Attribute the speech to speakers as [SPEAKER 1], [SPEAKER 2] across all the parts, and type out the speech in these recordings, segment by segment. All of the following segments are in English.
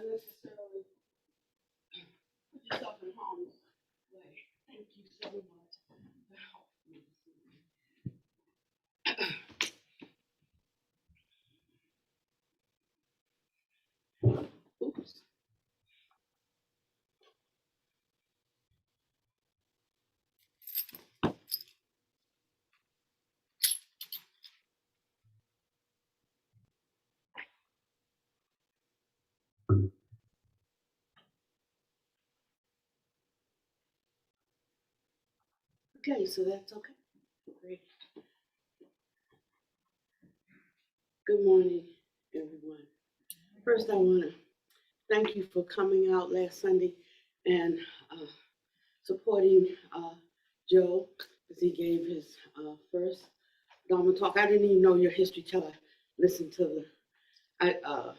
[SPEAKER 1] unnecessarily put yourself in harm's way. Thank you so much for helping me this evening. Oops. Okay, so that's okay. Great. Good morning, everyone. First, I want to thank you for coming out last Sunday and supporting Joe as he gave his first Dharma talk. I didn't even know your history till I listened to the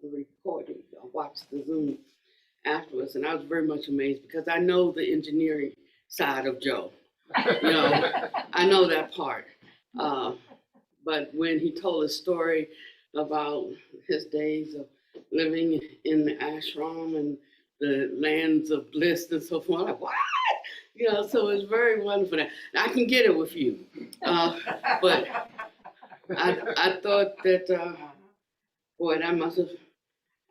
[SPEAKER 1] recording. I watched the Zoom afterwards, and I was very much amazed because I know the engineering side of Joe. You know, I know that part. But when he told a story about his days of living in the ashram and the lands of bliss and so forth, I'm like, what? You know, so it's very wonderful. I can get it with you. But I thought that, boy, that must have,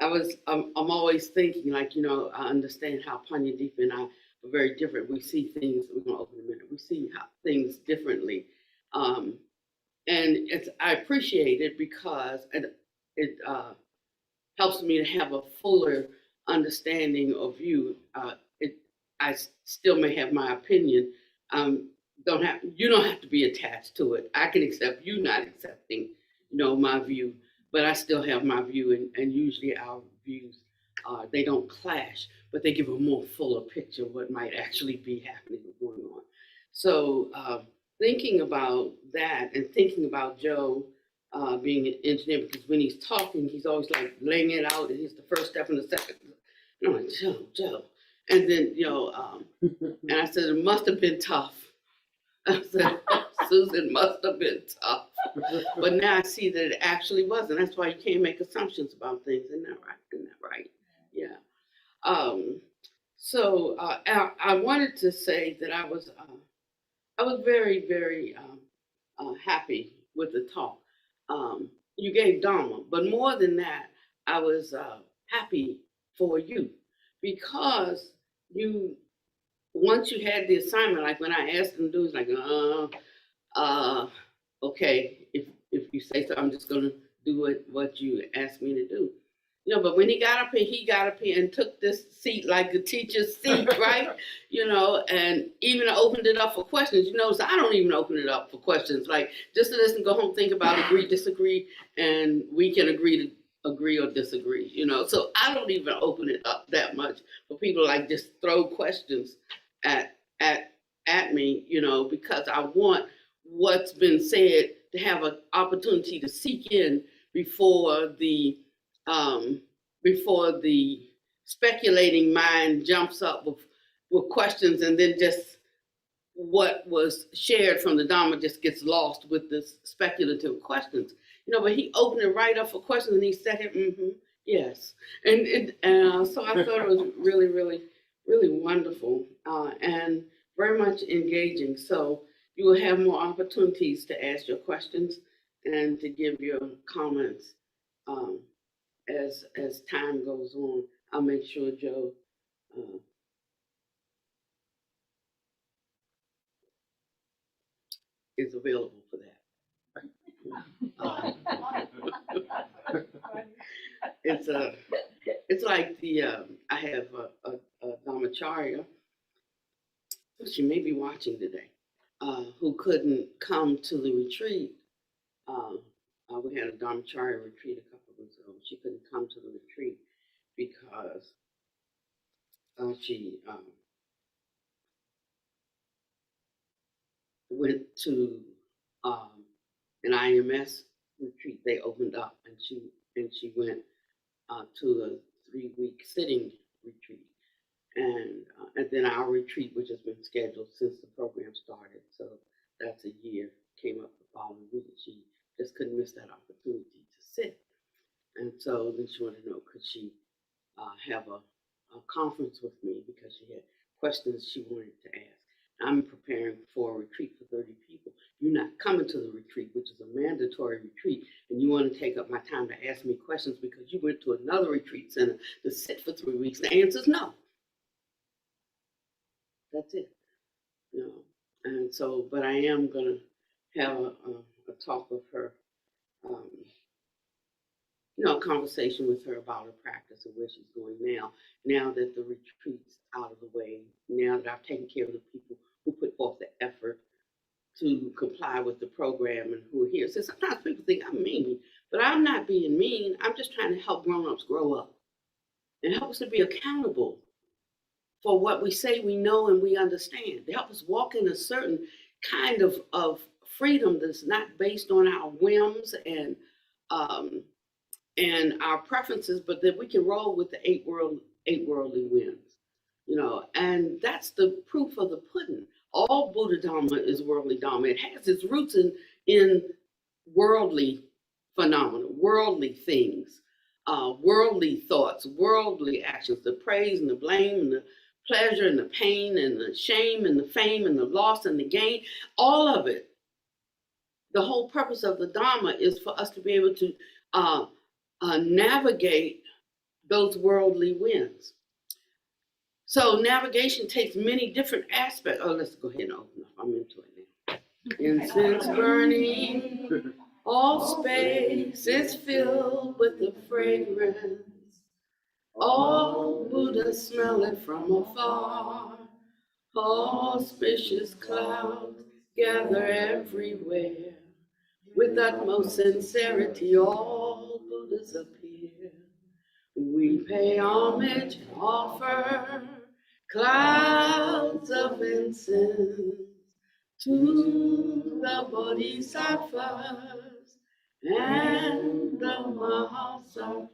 [SPEAKER 1] I'm always thinking, like, you know, I understand how Panyadeep and I are very different. We see things, we're going to open a minute, we see things differently. And I appreciate it because it helps me to have a fuller understanding of you. I still may have my opinion. You don't have to be attached to it. I can accept you not accepting, you know, my view, but I still have my view, and usually our views they don't clash, but they give a more fuller picture of what might actually be happening or going on. So thinking about that and thinking about Joe being an engineer, because when he's talking, he's always like laying it out, and he's the first step and the second. And I'm like, Joe. And then, you know, and I said, it must have been tough. I said, Susan, must have been tough. But now I see that it actually wasn't. That's why you can't make assumptions about things. Isn't that right? Isn't that right? Yeah. So I wanted to say that I was very, very happy with the talk. You gave Dharma, but more than that, I was happy for you because once you had the assignment, like when I asked them to do, it's like, okay, if you say so, I'm just gonna do what you asked me to do. You know, but when he got up here and took this seat like the teacher's seat, right? You know, and even opened it up for questions. You know, so I don't even open it up for questions. Like, just to listen, go home, think about, agree, disagree, and we can agree or disagree, you know. So I don't even open it up that much for people like just throw questions at me, you know, because I want what's been said to have an opportunity to seek in before the speculating mind jumps up with questions, and then just what was shared from the Dharma just gets lost with this speculative questions. You know, but he opened it right up for questions, and he said it, yes. And so I thought it was really, really, really wonderful and very much engaging. So you will have more opportunities to ask your questions and to give your comments as time goes on. I'll make sure Joe is available for that. It's like I have a Dharmacharya, she may be watching today, who couldn't come to the retreat. We had a Dharmacharya retreat a couple of weeks ago. She couldn't come to the retreat because she went to an IMS retreat. They opened up, and she went to a 3-week sitting retreat, and then our retreat, which has been scheduled since the program started. So that's a year. Came up the following week. She just couldn't miss that opportunity to sit, and so then she wanted to know, could she have a conference with me because she had questions she wanted to ask. I'm preparing for a retreat for 30 people. You're not coming to the retreat, which is a mandatory retreat, and you want to take up my time to ask me questions because you went to another retreat center to sit for 3 weeks. The answer is no. That's it. You know, and so, but I am going to have a talk with her, a conversation with her about her practice and where she's going now that the retreat's out of the way, now that I've taken care of the people who put forth the effort to comply with the program and who are here. So sometimes people think I'm mean, but I'm not being mean. I'm just trying to help grown-ups grow up and help us to be accountable for what we say we know and we understand, to help us walk in a certain kind of freedom that's not based on our whims and our preferences, but that we can roll with the eight worldly winds, and that's the proof of the pudding. All Buddha Dharma is worldly Dharma. It has its roots in worldly phenomena, worldly things, worldly thoughts, worldly actions, the praise and the blame and the pleasure and the pain and the shame and the fame and the loss and the gain, all of it. The whole purpose of the Dharma is for us to be able to navigate those worldly winds. So navigation takes many different aspects. Oh, let's go ahead and open up. I'm into it now. Incense burning, all space is filled with the fragrance. All Buddhas smell it from afar. Auspicious clouds gather everywhere. With utmost sincerity, all Buddhas appear. We pay homage and offer clouds of incense to the Bodhisattvas and the Mahasattvas.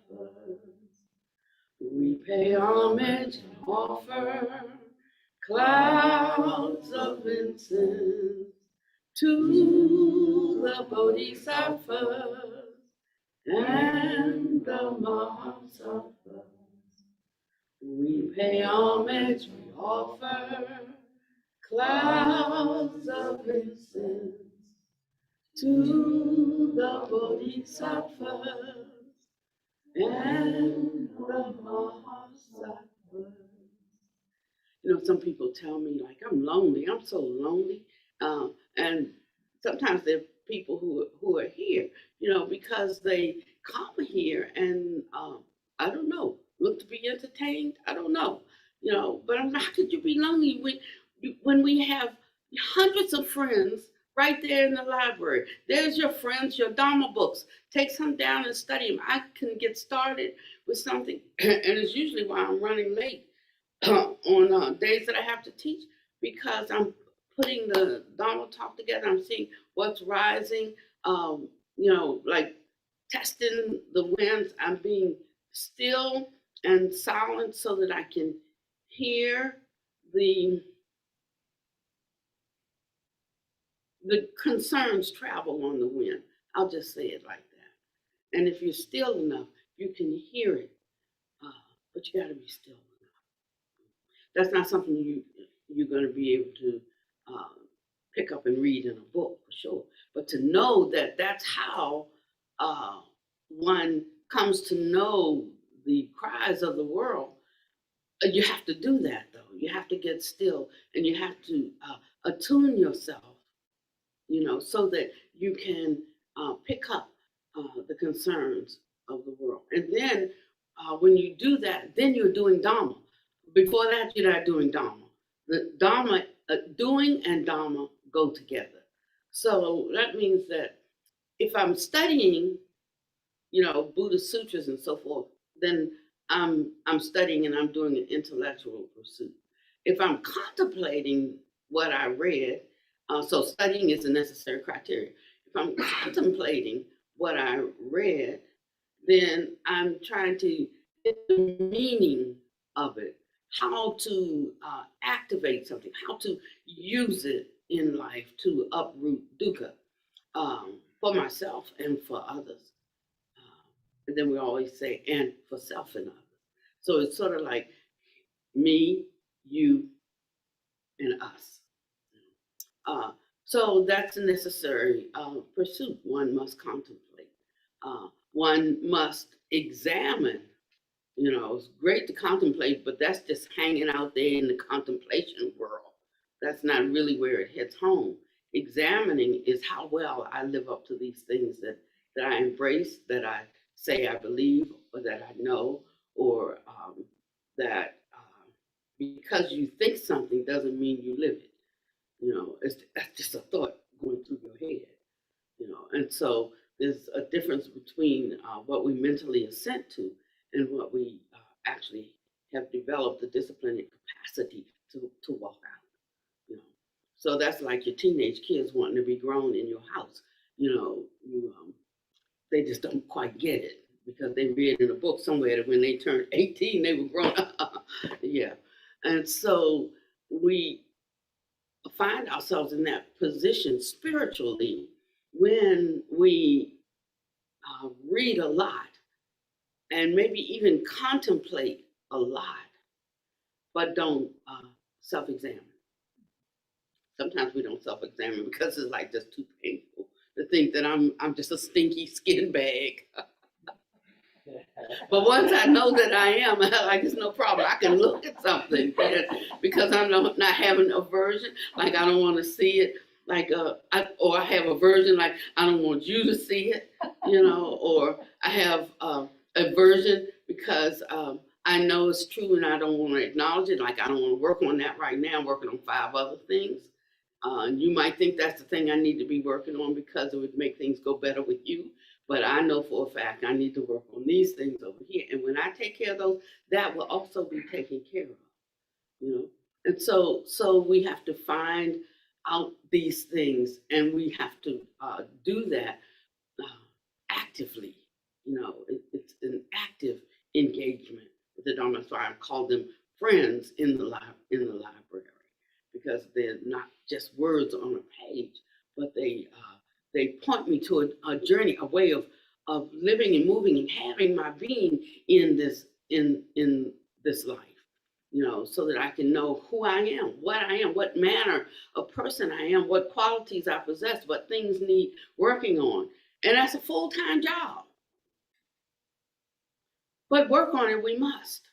[SPEAKER 1] We pay homage and offer clouds of incense to the Bodhisattvas and the Mahasattvas. We pay homage, we offer clouds of incense to the Bodhisattvas and the Mahasattvas. Some people tell me, like, I'm lonely, I'm so lonely. And sometimes there are people who are here, because they come here and I don't know, look to be entertained. I don't know, but how could you be lonely when we have hundreds of friends right there in the library? There's your friends, your Dharma books. Take some down and study them. I can get started with something, and it's usually why I'm running late on days that I have to teach, because I'm putting the Dharma talk together. I'm seeing what's rising, like testing the winds. I'm being still and silent so that I can hear the concerns travel on the wind. I'll just say it like that. And if you're still enough, you can hear it, but you got to be still enough. That's not something you're going to be able to pick up and read in a book, for sure. But to know that that's how one comes to know the cries of the world, you have to do that, though. You have to get still, and you have to attune yourself, so that you can pick up the concerns of the world. And then when you do that, then you're doing Dharma. Before that, you're not doing Dharma. The Dharma, doing and Dharma go together. So that means that if I'm studying, Buddha sutras and so forth, then I'm studying and I'm doing an intellectual pursuit. If I'm contemplating what I read, so studying is a necessary criteria. If I'm contemplating what I read, then I'm trying to get the meaning of it, how to activate something, how to use it in life to uproot dukkha for myself and for others. And then we always say, and for self and others. So it's sort of like me, you, and us. Uh, so that's a necessary pursuit. One must contemplate. One must examine. You know, it's great to contemplate, but that's just hanging out there in the contemplation world. That's not really where it hits home. Examining is how well I live up to these things that I embrace, that I say I believe, or that I know, or that because you think something doesn't mean you live it. You know, that's just a thought going through your head. You know, and so there's a difference between what we mentally assent to and what we actually have developed the discipline and capacity to walk out. You know, so that's like your teenage kids wanting to be grown in your house. You know, they just don't quite get it because they read in a book somewhere that when they turned 18 they were grown up. Yeah, and so we find ourselves in that position spiritually when we read a lot and maybe even contemplate a lot, but don't self-examine. Sometimes we don't self-examine because it's like just too painful to think that I'm just a stinky skin bag. But once I know that I am, like it's no problem. I can look at something because I'm not having aversion. Like I don't want to see it. Like or I have aversion. Like I don't want you to see it. You know, or I have aversion because I know it's true and I don't want to acknowledge it. Like I don't want to work on that right now. I'm working on 5 other things. You might think that's the thing I need to be working on because it would make things go better with you. But I know for a fact I need to work on these things over here. And when I take care of those, that will also be taken care of, you know? And so we have to find out these things and we have to do that actively. You know, it's an active engagement with the Dharma. So I call them friends in the library because they're not just words on a page, but they point me to a journey, a way of living and moving and having my being in this life, you know, so that I can know who I am, what manner of person I am, what qualities I possess, what things need working on. And that's a full-time job. But work on it we must.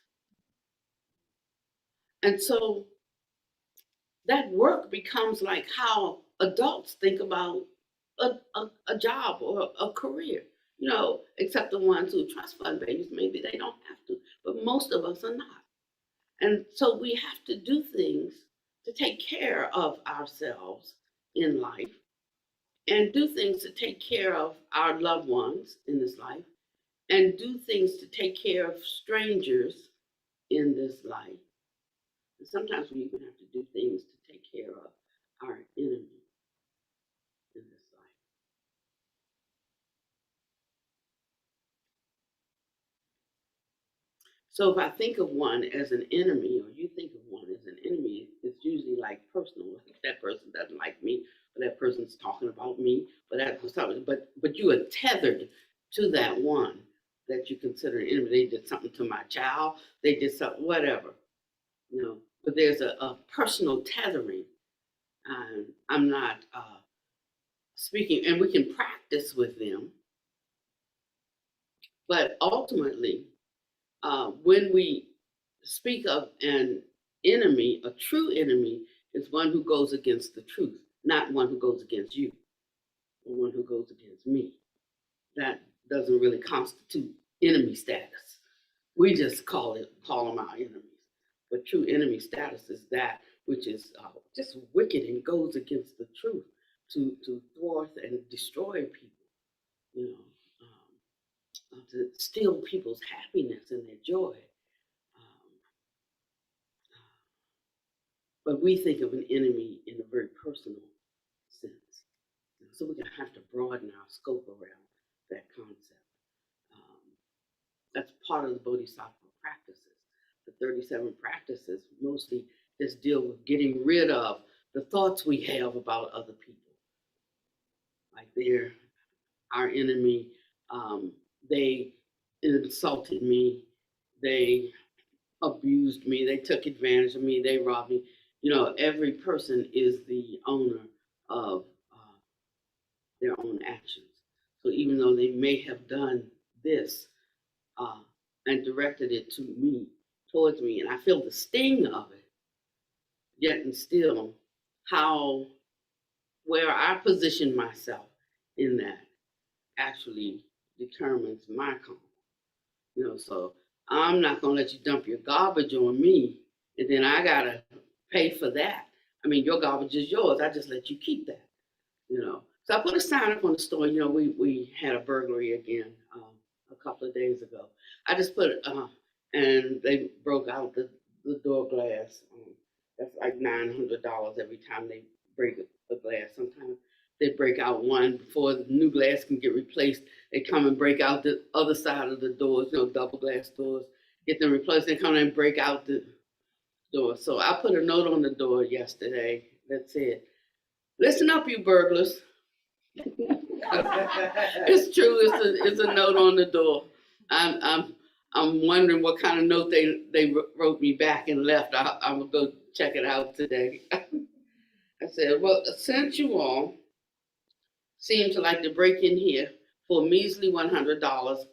[SPEAKER 1] And so that work becomes like how adults think about a job or a career, you know, except the ones who trust fund babies, maybe they don't have to, but most of us are not. And so we have to do things to take care of ourselves in life and do things to take care of our loved ones in this life and do things to take care of strangers in this life. And sometimes we even have to do things to take care of our enemy in this life. So if I think of one as an enemy, or you think of one as an enemy, it's usually like personal. Like that person doesn't like me, or that person's talking about me, or that was something. But you are tethered to that one that you consider an enemy. They did something to my child. They did something, whatever, you know. But there's a personal tethering. And I'm not speaking, and we can practice with them. But ultimately, when we speak of an enemy, a true enemy is one who goes against the truth, not one who goes against you or one who goes against me. That doesn't really constitute enemy status. We just call them our enemies. But true enemy status is that which is just wicked and goes against the truth to thwart and destroy people, you know, to steal people's happiness and their joy. But we think of an enemy in a very personal sense. So we're going to have to broaden our scope around that concept. That's part of the Bodhisattva practices. The 37 practices mostly just deal with getting rid of the thoughts we have about other people. Like they're our enemy. They insulted me, they abused me, they took advantage of me, they robbed me. Every person is the owner of their own actions. So even though they may have done this uh, and directed it to me, towards me, and I feel the sting of it, yet and still, how where I position myself in that actually determines my karma. So I'm not gonna let you dump your garbage on me, and then I gotta pay for that. I mean, your garbage is yours. I just let you keep that. So I put a sign up on the store. We had a burglary again a couple of days ago. I just put and they broke out the door glass. That's like $900 every time they break a glass. Sometimes they break out one before the new glass can get replaced. They come and break out the other side of the doors, double glass doors, get them replaced. They come and break out the door. So I put a note on the door yesterday that said, "Listen up, you burglars." It's true. It's a note on the door. I'm wondering what kind of note they wrote me back and left. I'm gonna go check it out today. I said, "Well, since you all seem to like to break in here for a measly $100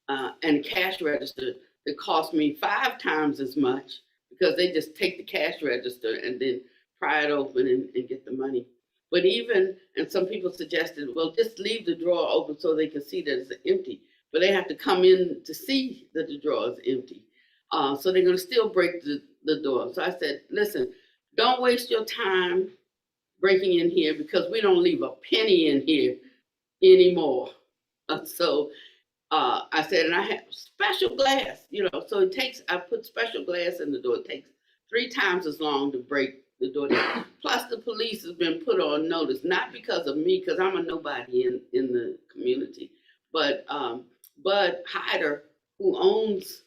[SPEAKER 1] and cash register that cost me 5 times as much because they just take the cash register and then pry it open and get the money." But and some people suggested, well, just leave the drawer open so they can see that it's empty. But they have to come in to see that the drawer is empty. So they're going to still break the door. So I said, "Listen, don't waste your time breaking in here because we don't leave a penny in here anymore." So I said, and I have special glass, so I put special glass in the door. It takes 3 times as long to break the door down. Plus, the police has been put on notice, not because of me, because I'm a nobody in the community, but Bud Hyder, who owns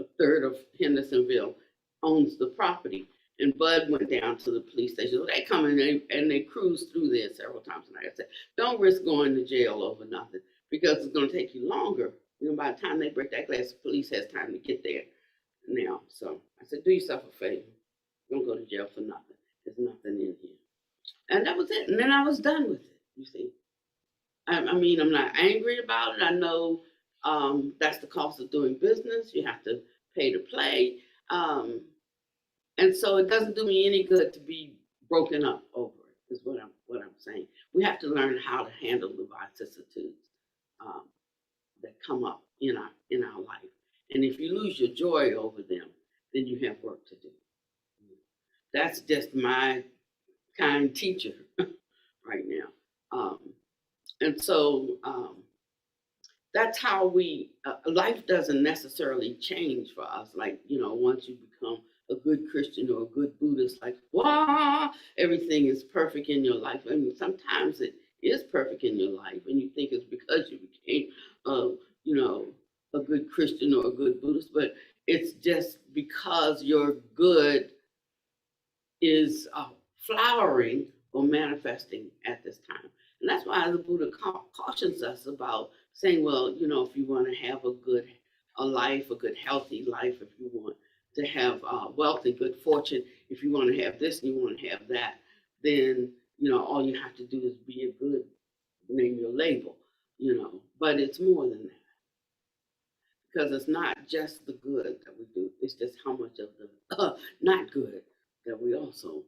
[SPEAKER 1] a third of Hendersonville, owns the property. And Bud went down to the police station. So they come in and they cruise through there several times. And like I said, don't risk going to jail over nothing because it's going to take you longer. By the time they break that glass, the police has time to get there now. So I said, do yourself a favor. Don't go to jail for nothing. There's nothing in here. And that was it. And then I was done with it, you see. I mean, I'm not angry about it. I know that's the cost of doing business. You have to pay to play. And so it doesn't do me any good to be broken up over it, is what I'm saying. We have to learn how to handle the vicissitudes that come up in our life. And if you lose your joy over them, then you have work to do. That's just my kind teacher right now. And so that's how life doesn't necessarily change for us. Like, once you become a good Christian or a good Buddhist, like, wow, everything is perfect in your life. I mean, sometimes it is perfect in your life, and you think it's because you became, a good Christian or a good Buddhist, but it's just because your good is flowering or manifesting at this time. And that's why the Buddha cautions us about saying, well, if you want to have a life, a good, healthy life, if you want to have wealth and good fortune, if you want to have this and you want to have that, then, all you have to do is be a good, name your label, but it's more than that. Because it's not just the good that we do, it's just how much of the not good that we also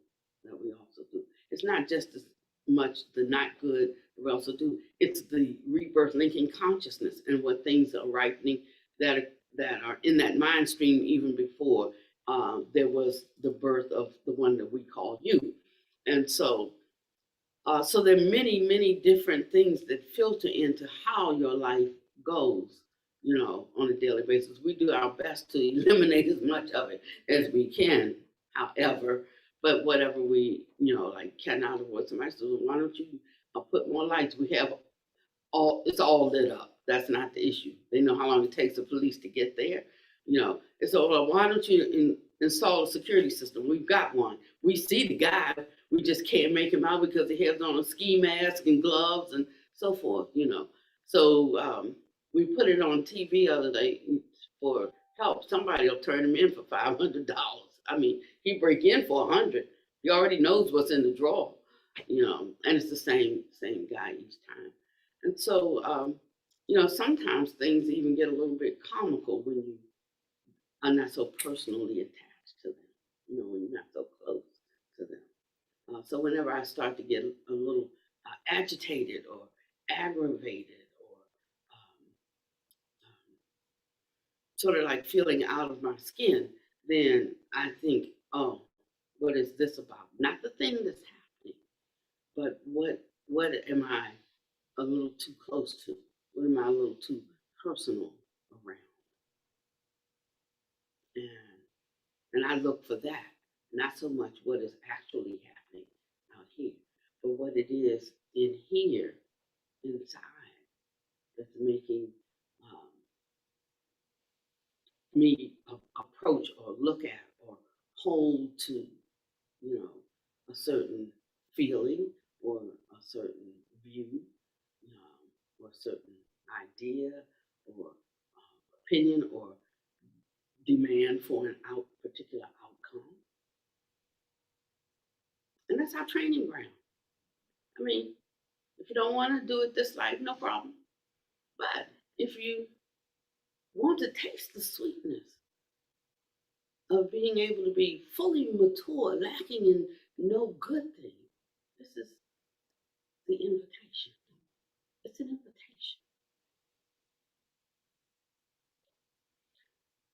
[SPEAKER 1] do. It's not just as much the not good that we also do. It's the rebirth linking consciousness and what things are ripening that are in that mind stream even before there was the birth of the one that we call you. And so there are many, many different things that filter into how your life goes, on a daily basis. We do our best to eliminate as much of it as we can, however, but whatever we, like cannot avoid. Somebody says, well, why don't you put more lights? We have it's all lit up. That's not the issue. They know how long it takes the police to get there. It's all, well, why don't you install a security system? We've got one. We see the guy. We just can't make him out because he has on a ski mask and gloves and so forth, So we put it on TV the other day for help. Somebody will turn him in for $500. I mean, he break in for 100. He already knows what's in the drawer, and it's the same guy each time. And so, sometimes things even get a little bit comical when you are not so personally attached to them, when you're not so close to them. So whenever I start to get a little agitated or aggravated or sort of like feeling out of my skin, then I think, oh, what is this about? Not the thing that's happening, but what am I a little too close to? What am I a little too personal around? And I look for that, not so much what is actually happening out here, but what it is in here, inside, that's making me approach or look at or hold to, a certain feeling or a certain view, or a certain idea or opinion or demand for an particular outcome. And that's our training ground. I mean, if you don't want to do it this life, no problem. But if you want to taste the sweetness of being able to be fully mature, lacking in no good thing, this is the invitation. It's an invitation.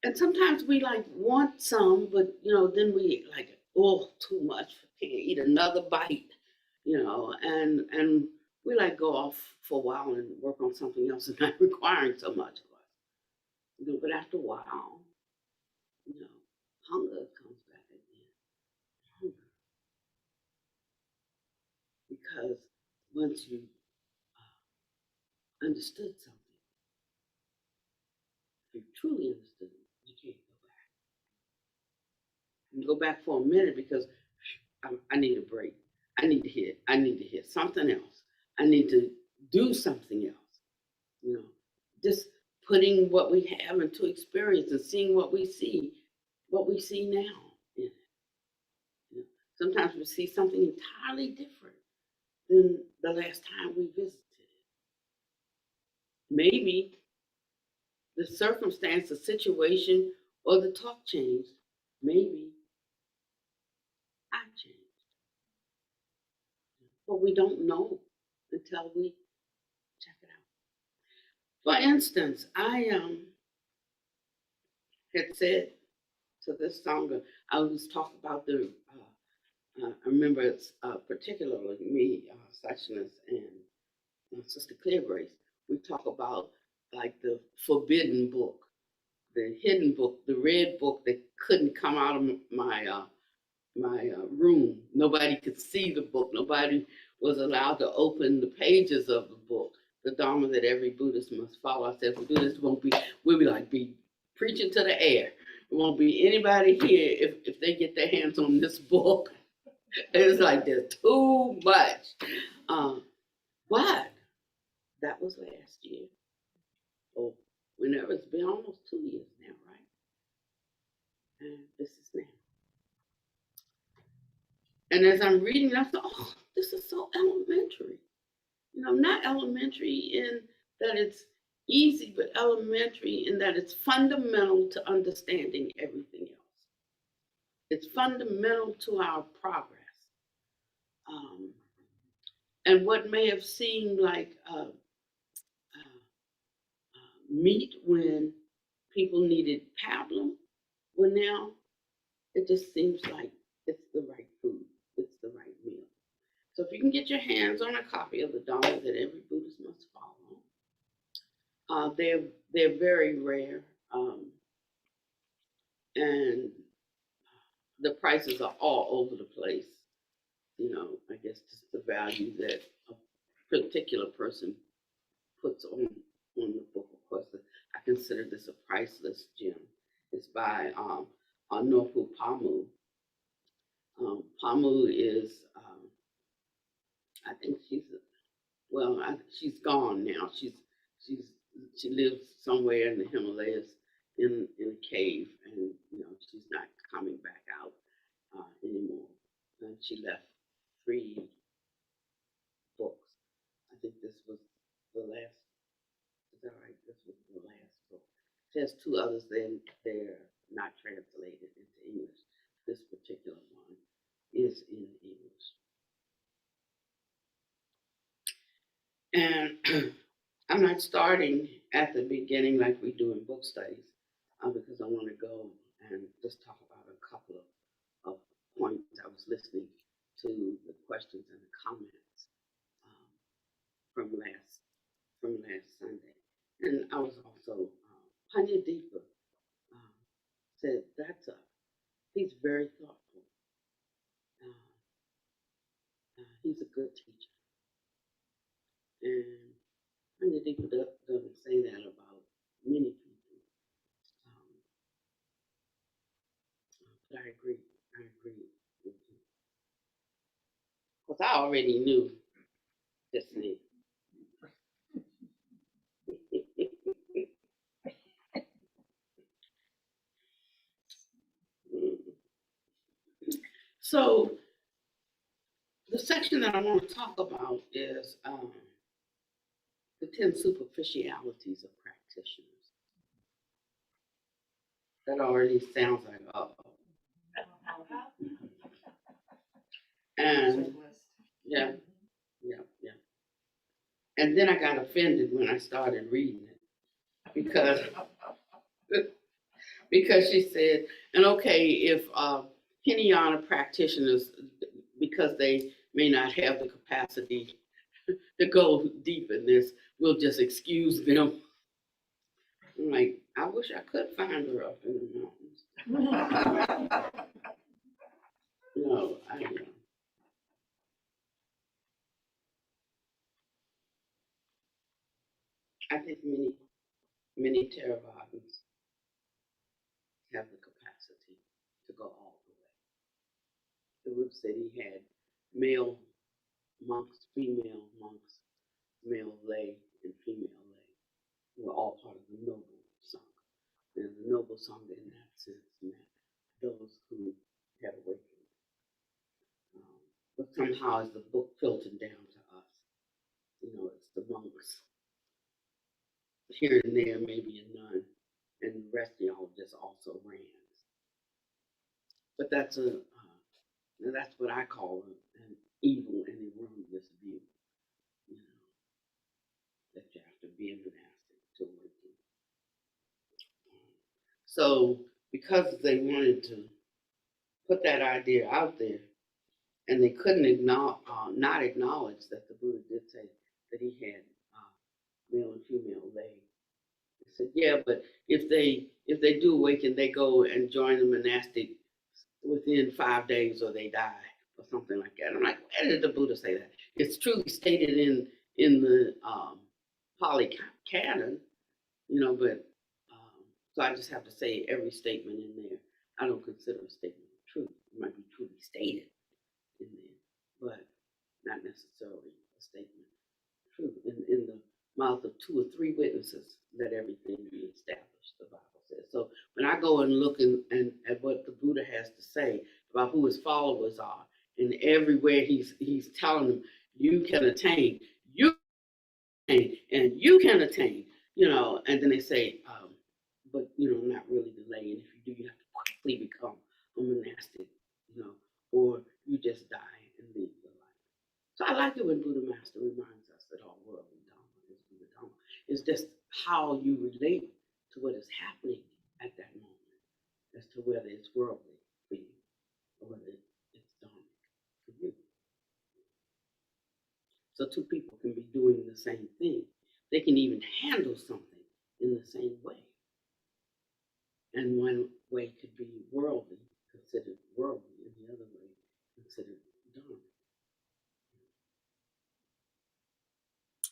[SPEAKER 1] And sometimes we want some, but then we too much. Can't eat another bite, and we go off for a while and work on something else and not requiring so much of us. But after a while, hunger comes back again. Hunger. Because once you understood something, if you truly understood it, you can't go back. You can go back for a minute because I need a break. I need to hear something else. I need to do something else. Just putting what we have into experience and seeing what we see now in it. Sometimes we see something entirely different than the last time we visited it. Maybe the circumstance, the situation, or the talk changed. Maybe I changed. But we don't know until we check it out. For instance, I had said to this song, I was talking about I remember it's particularly me, Sessionist, and Sister Clear Grace. We talk about the forbidden book, the hidden book, the red book that couldn't come out of my room. Nobody could see the book. Nobody was allowed to open the pages of the book. The Dharma that every Buddhist must follow. I said, if we do this, we'll be preaching to the air. There won't be anybody here if they get their hands on this book. It's there's too much. But that was last year. Or whenever, it's been almost 2 years now, right? And this is now. And as I'm reading, I thought, oh, this is so elementary. Not elementary in that it's easy, but elementary in that it's fundamental to understanding everything else. It's fundamental to our progress. And what may have seemed like meat when people needed pablum, well, now it just seems like it's the right food. It's the right meal. So if you can get your hands on a copy of the Dharma that every Buddhist must follow, they're very rare, and the prices are all over the place. I guess just the value that a particular person puts on the book. Of course, I consider this a priceless gem. It's by Norpu Pamu. Pamu is, I think she's gone now. She's she lives somewhere in the Himalayas in a cave, and she's not coming back out anymore. And she left 3 books. I think this was the last. Is that right? This was the last book. She has 2 others. They're not translated into English. This particular one is in English. And I'm not starting at the beginning like we do in book studies because I want to go and just talk about a couple of points. I was listening to the questions and the comments from last Sunday. And I was also, Panya Deepa said, he's very thoughtful. He's a good teacher. And Panya Deepa doesn't say that about many people. But I agree with you. Because I already knew this name. So the section that I want to talk about is the 10 superficialities of practitioners. That already sounds like And yeah. And then I got offended when I started reading it because she said, and okay, if Hinayana practitioners, because they may not have the capacity to go deep in this, we'll just excuse them. I'm like, I wish I could find her up in the mountains. No, I don't. I think many Theravadins have the capacity to go all the way. The Buddha said he had male monks, female monks, male lay, and female lay, who were all part of the noble sangha. And the noble sangha in that sense meant those who had awakened. But somehow as the book filtered down to us, it's the monks. Here and there, maybe a nun, and the rest of y'all just also rans. But that's what I call an evil and erroneous view. That you have to be a monastic to awaken. So because they wanted to put that idea out there, and they couldn't not acknowledge that the Buddha did say that he had male and female lay. They said, yeah, but if they do awaken, they go and join the monastic within 5 days, or they die, or something like that. I'm like, where did the Buddha say that? It's truly stated in the Pali Canon, but so I just have to say every statement in there. I don't consider a statement true. It might be truly stated in there, but not necessarily a statement true. In the mouth of 2 or 3 witnesses, let everything be established, the Bible says. So when I go and look at what the Buddha has to say about who his followers are, and everywhere he's telling them, you can attain, you can attain, and you can attain, and then they say, but not really delaying. If you do, you have to quickly become a monastic, or you just die and leave the life. So I like it when Buddha Master reminds us that all worldly Dharma is Buddha Dharma. It's just how you relate to what is happening at that moment as to whether it's worldly for you or whether it's Dharmic for you. So 2 people can be doing the same thing. They can even handle something in the same way. And one way could be worldly, considered worldly, and the other way considered Dharma.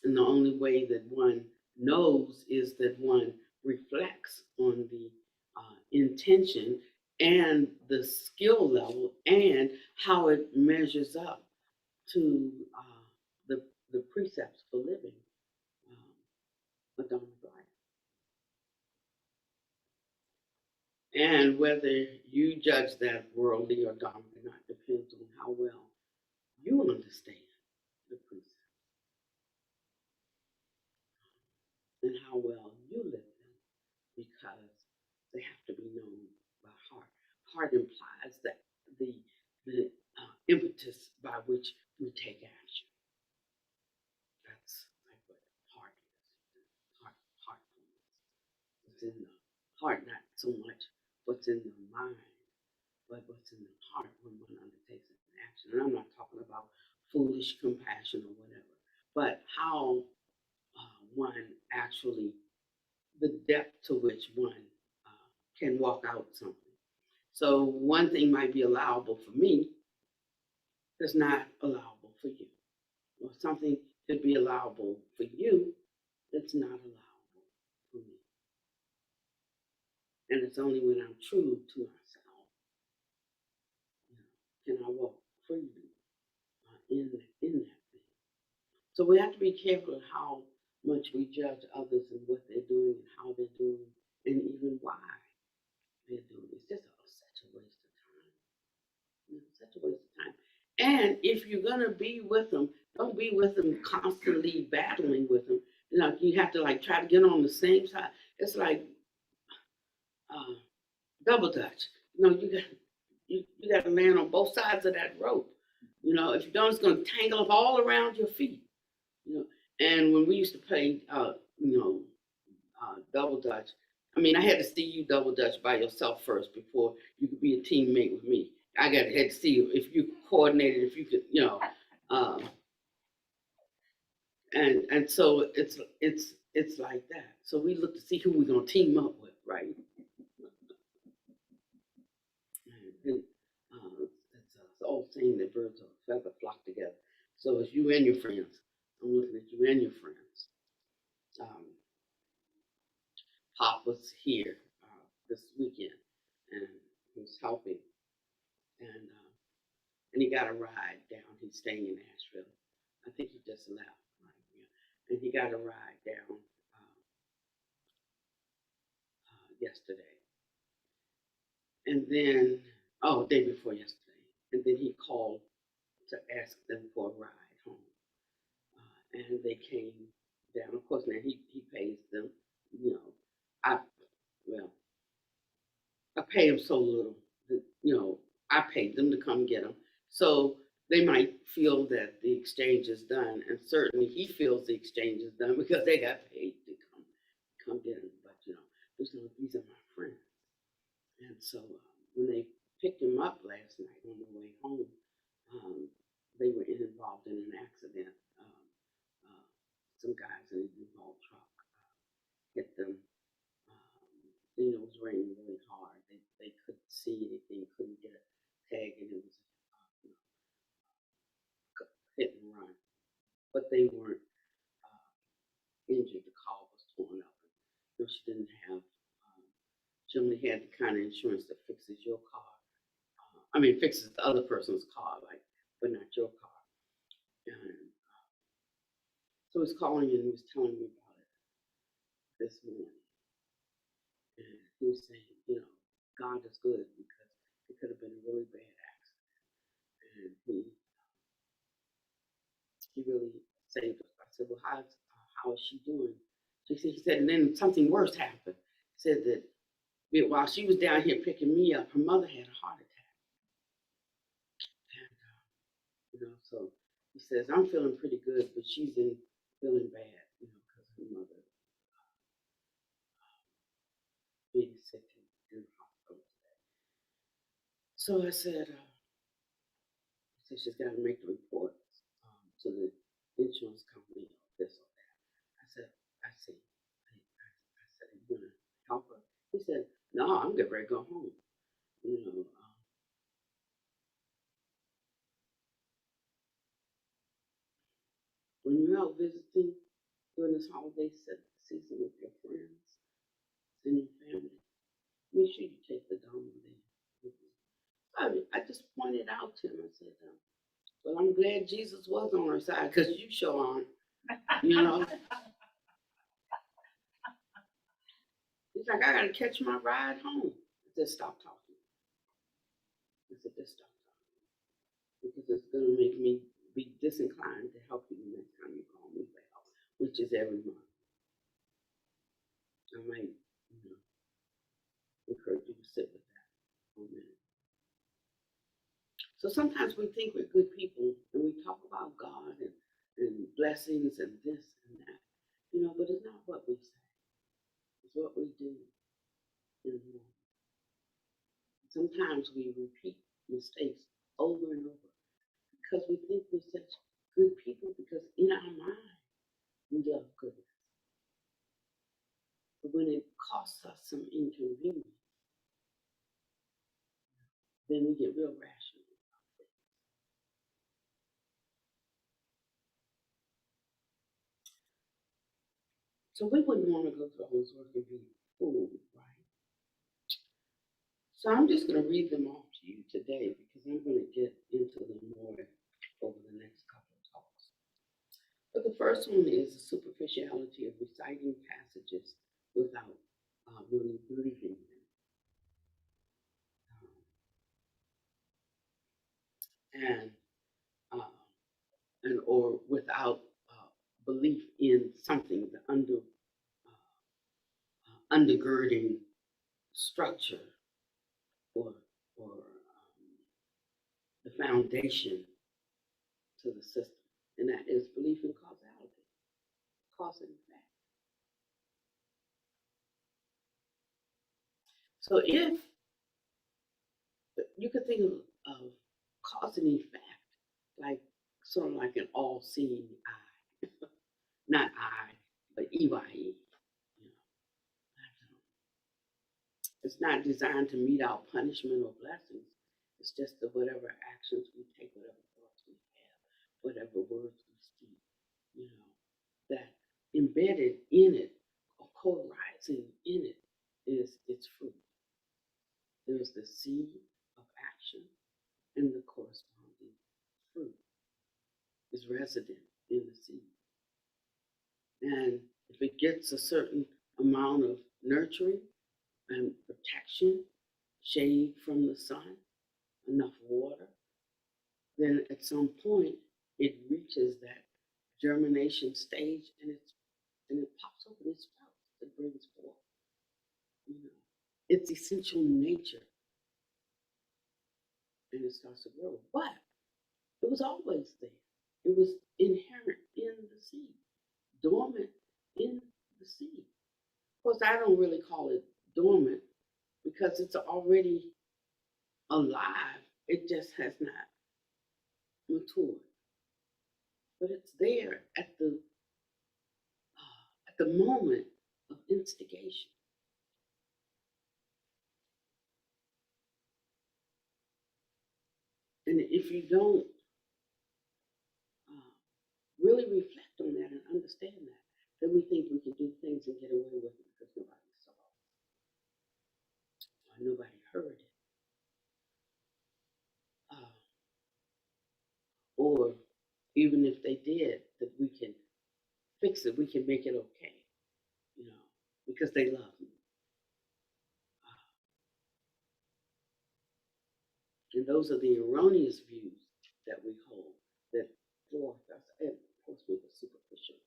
[SPEAKER 1] And the only way that one knows is that one reflects on the intention and the skill level and how it measures up to the precepts for living a Dharma life. And whether you judge that worldly or dharma or not depends on how well you understand the precepts and how well you live them, because they have to be known by heart. Heart implies that the impetus by which we take action. That's like what heart is. Heartfulness. It's in the heart, not so much what's in the mind, but what's in the heart when one undertakes an action. And I'm not talking about foolish compassion or whatever, but how one actually, the depth to which one can walk out something. So one thing might be allowable for me that's not allowable for you. Or something could be allowable for you that's not allowable for me. And it's only when I'm true to myself, can I walk freely in that thing. So we have to be careful of how much we judge others and what they're doing and how they're doing and even why they're doing it. It's just such a waste of time. Such a waste of time. And if you're gonna be with them, don't be with them constantly battling with them. You have to like try to get on the same side. It's like double dutch. You got to land on both sides of that rope. If you don't, it's going to tangle up all around your feet. And when we used to play, double dutch, I mean, I had to see you double dutch by yourself first before you could be a teammate with me. Had to see if you coordinated, if you could, and so it's like that. So we look to see who we're gonna team up with, right? And it's an old saying that birds of a feather flock together. So it's you and your friends. I'm looking at you and your friends. Pop was here this weekend, and he was helping, and he got a ride down. He's staying in Nashville. I think he just left, right? Yeah. And he got a ride down yesterday, and then day before yesterday, and then he called to ask them for a ride home, and they came down. Of course, now he pays them. I well, I pay him so little that I paid them to come get him. So they might feel that the exchange is done, and certainly he feels the exchange is done because they got paid to come get him. But these are my friends, and so when they picked him up last night on the way home, they were involved in an accident. Some guys in a U-Haul truck hit them. It was raining really hard. They couldn't see anything, couldn't get a tag, and it was hit and run. But they weren't injured. The car was torn up. She didn't have. She only had the kind of insurance that fixes your car. Fixes the other person's car, but not your car. And so he's calling me and he was telling me about it this morning. And he was saying, God is good because it could have been a really bad accident. And he really saved us. I said, well, how is she doing? He said, and then something worse happened. He said that while she was down here picking me up, her mother had a heart attack. And, so he says, I'm feeling pretty good, but she's feeling bad, because her mother being sick in the hospital today. So I said, she's got to make the report to the insurance company or this or that. I said, I see. I said, are you going to help her? He said, no, I'm getting ready to go home. When you're out visiting during this holiday season with your friends and your family, make sure you take the Dharma there with you. I just pointed out to him, I said, well, I'm glad Jesus was on our side because you sure aren't, He's like, I got to catch my ride home. I said, stop talking. I said, just stop talking. Because it's going to make me be disinclined to help you the next time you call me for help, which is every month. I might, encourage you to sit with that for a minute. So sometimes we think we're good people and we talk about God and blessings and this and that, but it's not what we say. It's what we do in the moment. Sometimes we repeat mistakes over and over because we think we're such good people because in our mind we love goodness. But when it costs us some inconvenience, then we get real rational. So we wouldn't want to go through all this work and be fooled, right? So I'm just going to read them off to you today because I'm going to get into them more over the next couple of talks. But the first one is the superficiality of reciting passages without really believing them. Or without belief in something, the undergirding structure or the foundation to the system, and that is belief in causality, cause and effect. So if you could think of cause and effect like sort of like an all-seeing eye, not I, but EYE. It's not designed to mete out punishment or blessings. It's just that whatever actions we take, whatever thoughts we have, whatever words we speak, that embedded in it, or co-rising in it, is its fruit. There's the seed of action, and the corresponding fruit is resident in the seed. And if it gets a certain amount of nurturing and protection, shade from the sun, enough water, then at some point it reaches that germination stage and it pops open, it sprouts, it brings forth. Its essential nature, and it starts to grow. But it was always there. It was inherent in the seed, dormant in the seed. Of course, I don't really call it dormant because it's already alive. It just has not matured. But it's there at the moment of instigation. And if you don't really reflect on that and understand that, then we think we can do things and get away with it because nobody saw it, or nobody heard it, or even if they did, that we can fix it, we can make it okay, because they love me. And those are the erroneous views that we hold that forth us, and of course we were superficial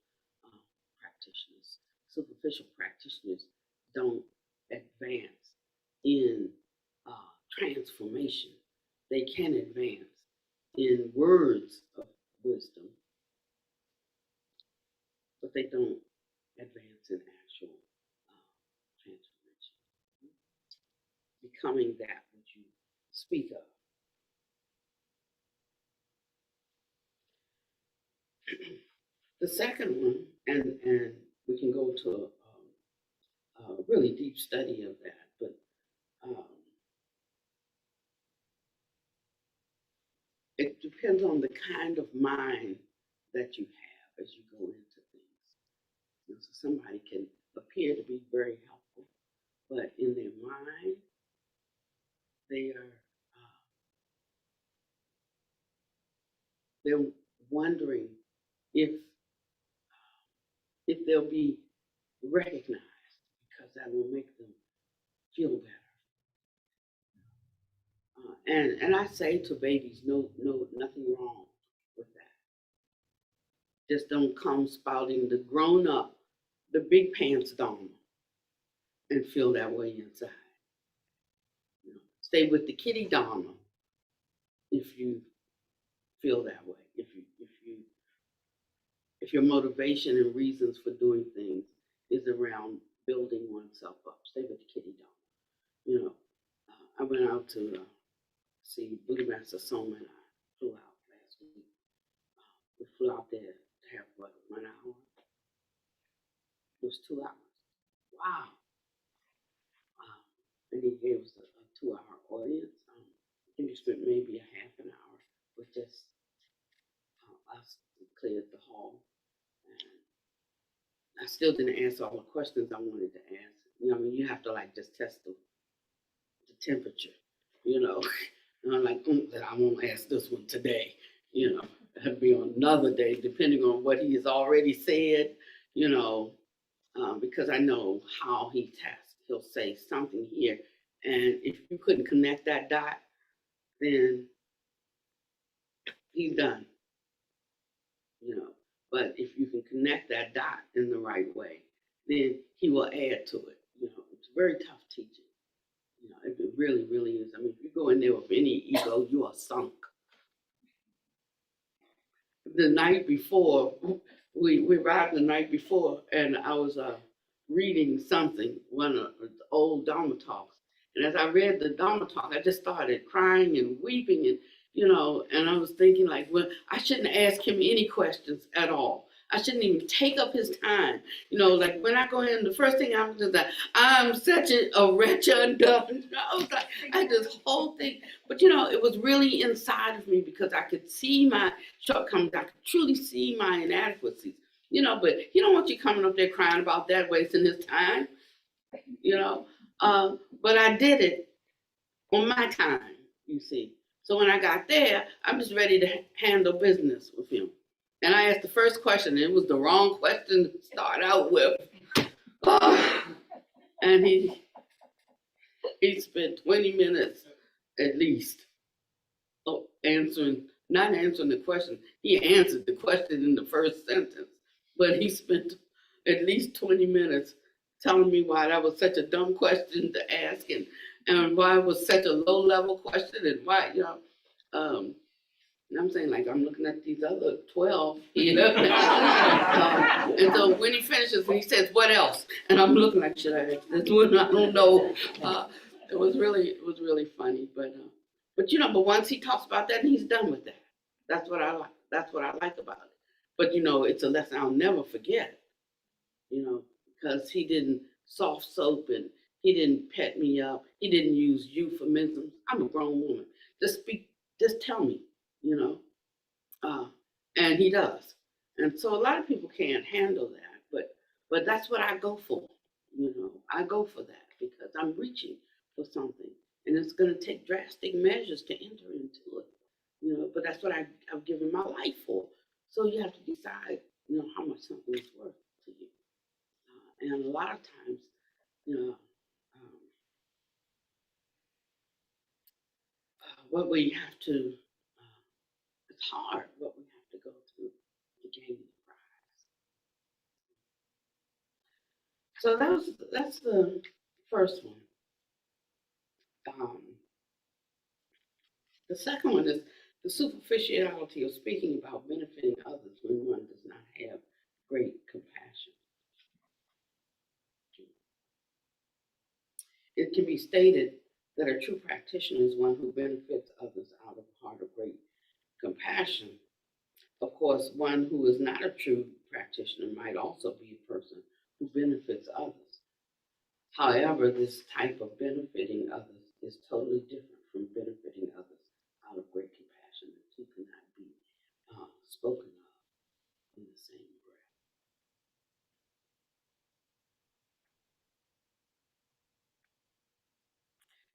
[SPEAKER 1] practitioners. Superficial practitioners don't advance in transformation. They can advance in words of wisdom, but they don't advance in actual transformation, becoming that which you speak of. The second one, and we can go to a really deep study of that, but it depends on the kind of mind that you have as you go into things. So somebody can appear to be very helpful, but in their mind, they are they're wondering if they'll be recognized, because that will make them feel better. And I say to babies, no, nothing wrong with that. Just don't come spouting the grown up, the big pants Dharma, and feel that way inside. Stay with the kitty Dharma if you feel that way. If your motivation and reasons for doing things is around building oneself up, stay with the kitty Dharma. I went out to see Buddha Master Soma and I flew out last week. We flew out there to have what, 1 hour? It was 2 hours. Wow. And he gave us a 2 hour audience. I think we spent maybe a half an hour with just us to clear the hall. And I still didn't answer all the questions I wanted to ask. You have to like just test the temperature, And I'm like, I won't ask this one today, That'd be on another day, depending on what he has already said, because I know how he tests. He'll say something here, and if you couldn't connect that dot, then he's done, But if you can connect that dot in the right way, then he will add to it. It's very tough teaching. It really, really is. I mean, if you go in there with any ego, you are sunk. The night before, we arrived the night before, and I was reading something, one of the old Dharma talks. And as I read the Dharma talk, I just started crying and weeping, and I was thinking like, well, I shouldn't ask him any questions at all. I shouldn't even take up his time. Like when I go in, the first thing I was just like, I'm such a wretch undone. I was like, I had this whole thing. But it was really inside of me because I could see my shortcomings. I could truly see my inadequacies. But he don't want you coming up there crying about that, wasting his time. But I did it on my time, you see. So when I got there, I'm just ready to handle business with him. And I asked the first question, and it was the wrong question to start out with. And he spent 20 minutes at least not answering the question. He answered the question in the first sentence, but he spent at least 20 minutes telling me why that was such a dumb question to ask, and why it was such a low-level question, and why, and I'm saying, like, I'm looking at these other 12 here. And so when he finishes, he says, what else? And I'm looking like, should I ask this one? I don't know. It was really funny. But once he talks about that, and he's done with that. That's what I like. That's what I like about it. But, it's a lesson I'll never forget, because he didn't soft soap and he didn't pet me up. He didn't use euphemisms. I'm a grown woman. Just tell me. And he does. And so a lot of people can't handle that, but that's what I go for. I go for that because I'm reaching for something, and it's going to take drastic measures to enter into it. But that's what I've given my life for. So you have to decide, how much something is worth to you. And a lot of times, what we have to it's hard what we have to go through to gain the prize. So that's the first one. The second one is the superficiality of speaking about benefiting others when one does not have great compassion. It can be stated that a true practitioner is one who benefits others out of a heart of great compassion. Of course, one who is not a true practitioner might also be a person who benefits others. However, this type of benefiting others is totally different from benefiting others out of great compassion. The two cannot be spoken of in the same breath.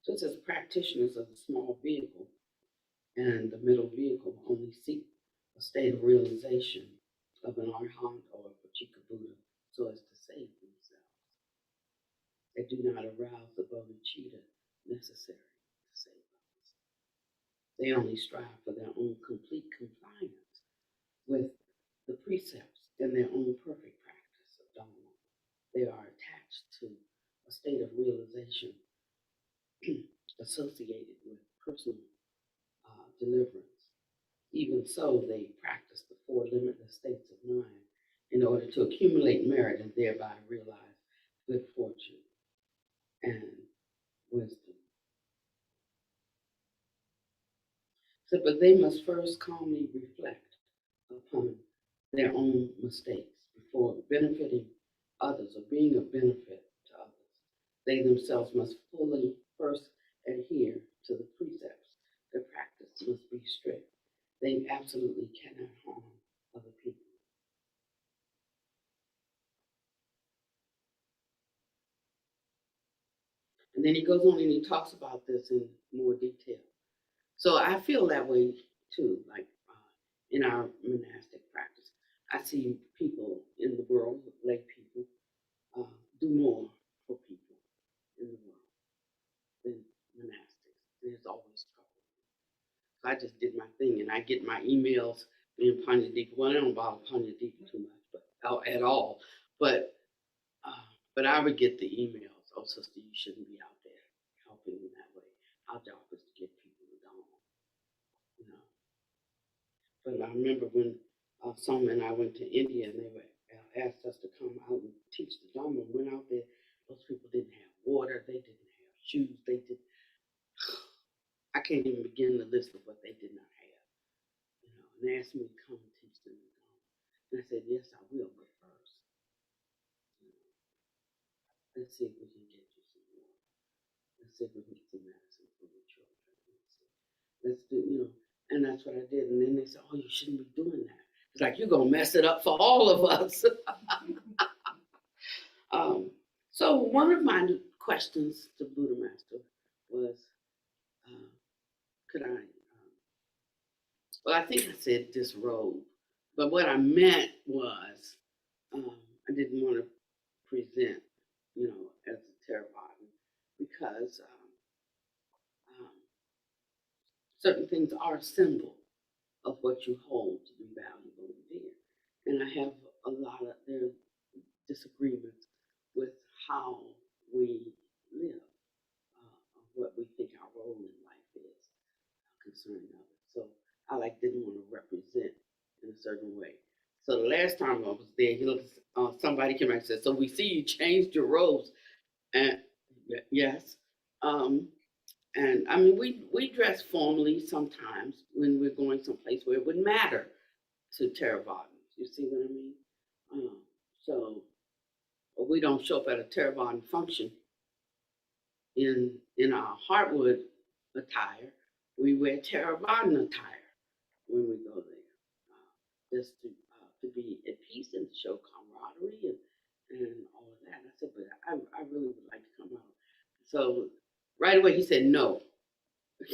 [SPEAKER 1] So it says practitioners of the small vehicle and the middle vehicle only seek a state of realization of an arhat or a Pachika Buddha so as to save themselves. They do not arouse the bodhicitta necessary to save others. They only strive for their own complete compliance with the precepts and their own perfect practice of Dharma. They are attached to a state of realization associated with personal deliverance. Even so, they practice the four limitless states of mind in order to accumulate merit and thereby realize good fortune and wisdom. So, but they must first calmly reflect upon their own mistakes before benefiting others or being of benefit to others. They themselves must fully first adhere to the precepts. Their practice must be strict. They absolutely cannot harm other people. And then he goes on and he talks about this in more detail. So I feel that way too, like in our monastic practice. I see people in the world, lay people, do more for people in the world than monastics. There's always trouble. So I just did my thing, and I get my emails being Panya Deepa. Well, I don't bother Panya Deepa too much, but at all. But I would get the emails. Oh, sister, you shouldn't be out there helping in that way. Our job is to get people to Dharma, you know. But I remember when Soma and I went to India, and they were asked us to come out and teach the Dharma. We went out there. Those people didn't have water. They didn't have shoes. They did. I can't even begin the list of what they did not have. You know, and they asked me to come and teach them the Dharma. And I said, yes, I will, but first, you know, let's see if we can get you some water. Let's see if we can get some medicine for your children. Let's do, you know, and that's what I did. And then they said, oh, you shouldn't be doing that. It's like, you're going to mess it up for all of us. So one of my questions to Buddha Master was, could I, well, I think I said disrobe, but what I meant was I didn't want to present, you know, as a Theravada because certain things are a symbol of what you hold to be valuable and dear. And I have a lot of their disagreements with how we live, what we think our role in life is concerning others. So I didn't want to represent in a certain way. So the last time I was there, somebody came back and said, so we see you changed your robes. And yes. And I mean, we dress formally sometimes when we're going someplace where it would matter to Theravadins. You see what I mean? So we don't show up at a Theravada function in our Heartwood attire. We wear Theravada attire when we go there, just to be at peace and to show camaraderie and all of that. I said, but I really would like to come out. So right away he said no. I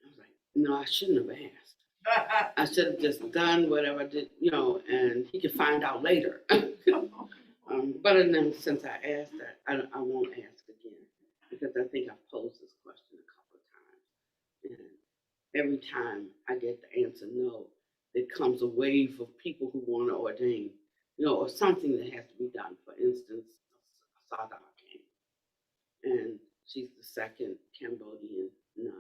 [SPEAKER 1] was like, no, I shouldn't have asked. I should have just done whatever I did, you know, and he could find out later. But then since I asked that, I won't ask again because I think I've posed this question a couple of times. And every time I get the answer no, there comes a wave of people who want to ordain, you know, or something that has to be done. For instance, Sada came, and she's the second Cambodian nun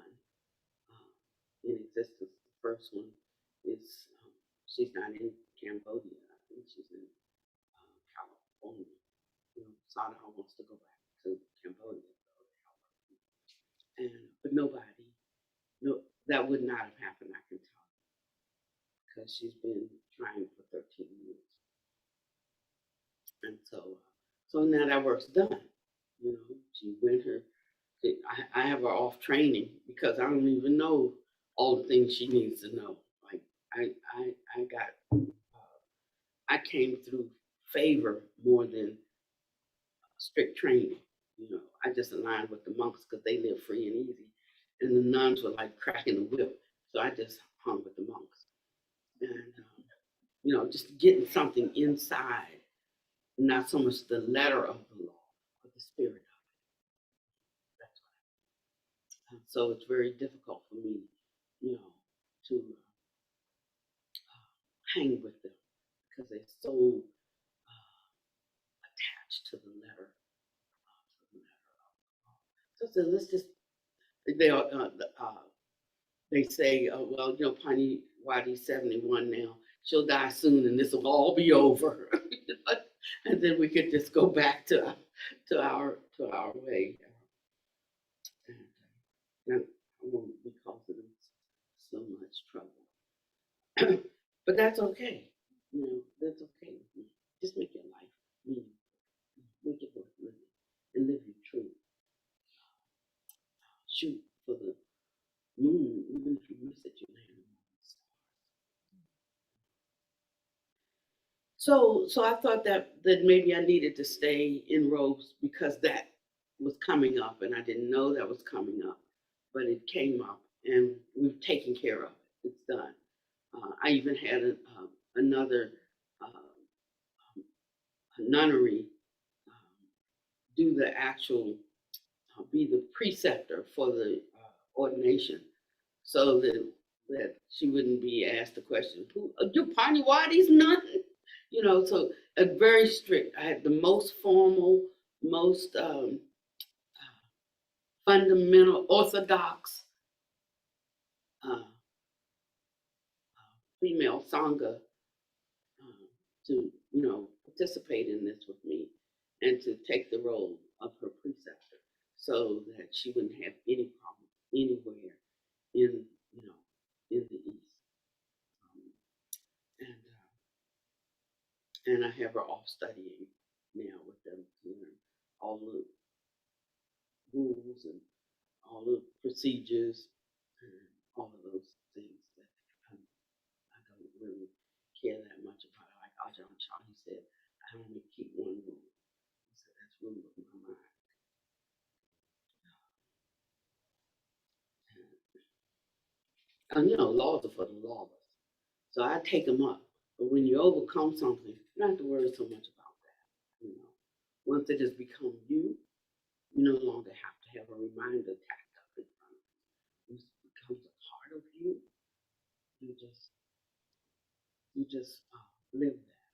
[SPEAKER 1] in existence. The first one is, she's not in Cambodia. I think she's in California. You know, Sada wants to go back to Cambodia. But nobody, no, that would not have happened, I can tell you, because she's been trying for 13 years. And so now that work's done. You know, she went her, I have her off training because I don't even know all the things she needs to know. Like I came through favor more than strict training. You know, I just aligned with the monks because they live free and easy, and the nuns were like cracking the whip. So I just hung with the monks, and you know, just getting something inside, not so much the letter of the law, but the spirit of it. That's what. So it's very difficult for me, to hang with them because they're so attached to the letter. So let's just they say, well, Pani Wadi's 71 now. She'll die soon, and this will all be over, and then we could just go back to our way. And I won't be causing them so much trouble, but that's okay. That's okay with me. Just make your life meaningful, make it worth living, and live your truth. Shoot for the moon, even if you miss it, you land on the stars. So I thought that maybe I needed to stay in robes because that was coming up, and I didn't know that was coming up, but it came up, and we've taken care of it. It's done. I even had another nunnery do the actual be the preceptor for the ordination, so that she wouldn't be asked the question, "Who do Pani Wadi's nun?" So very strict. I had the most formal, most fundamental, orthodox female sangha to participate in this with me and to take the role of her preceptor, so that she wouldn't have any problem anywhere in in the East. And I have her off studying now with them to learn all the rules and all the procedures and all of those things that I don't really care that much about. Like Ajahn Chah, he said, I only keep one rule. He said, that's rule of my mind. And laws are for the lawless. So I take them up. But when you overcome something, you don't have to worry so much about that. Once it has become you, you no longer have to have a reminder tacked up in front of you. It becomes a part of you. You just live that.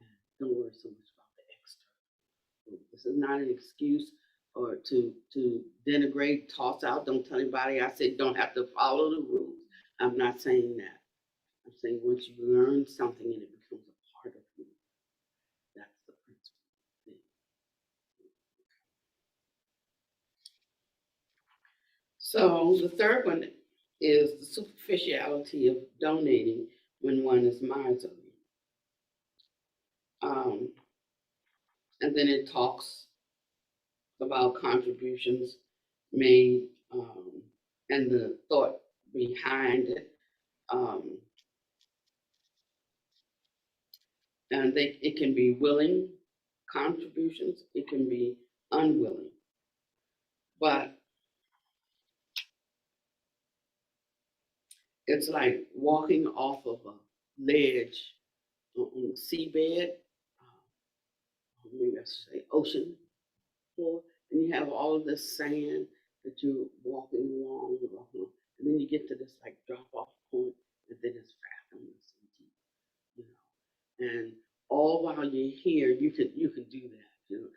[SPEAKER 1] And don't worry so much about the external. This is not an excuse or to denigrate, toss out. Don't tell anybody I said don't have to follow the rules. I'm not saying that. I'm saying once you learn something and it becomes a part of you, that's the principle thing. So the third one is the superficiality of donating when one is miserly. And then it talks about contributions made and the thought behind it. And it can be willing contributions, it can be unwilling. But it's like walking off of a ledge on the seabed, maybe I should say ocean floor, and you have all of this sand that you're walking along, and then you get to this like drop off point, and then it's fathomless and deep, and all while you're here, you can do that, because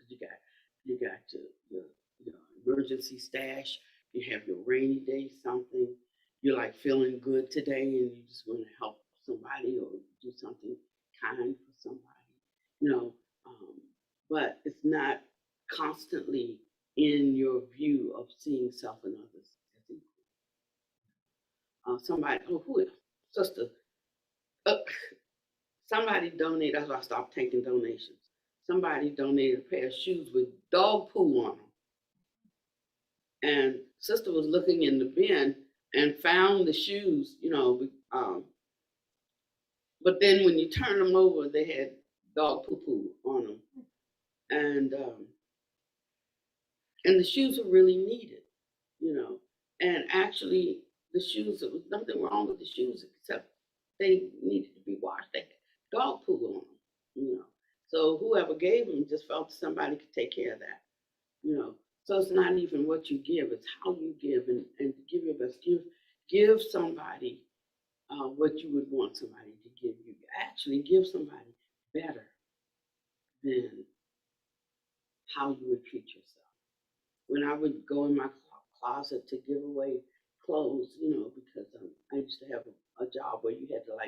[SPEAKER 1] you got your emergency stash, you have your rainy day something, you're like feeling good today, and you just want to help somebody or do something kind for somebody, but it's not constantly in your view of seeing self and others as equal. Somebody, who is sister? Somebody donated. That's why I stopped taking donations. Somebody donated a pair of shoes with dog poo on them, and sister was looking in the bin and found the shoes. But then when you turn them over, they had dog poo poo on them, and the shoes were really needed, And actually, the shoes, there was nothing wrong with the shoes except they needed to be washed. They had dog poo on them, So whoever gave them just felt somebody could take care of that, So it's not even what you give, it's how you give, and to give your best. Give somebody what you would want somebody to give you. Actually, give somebody better than how you would treat yourself. When I would go in my closet to give away clothes, because I used to have a job where you had to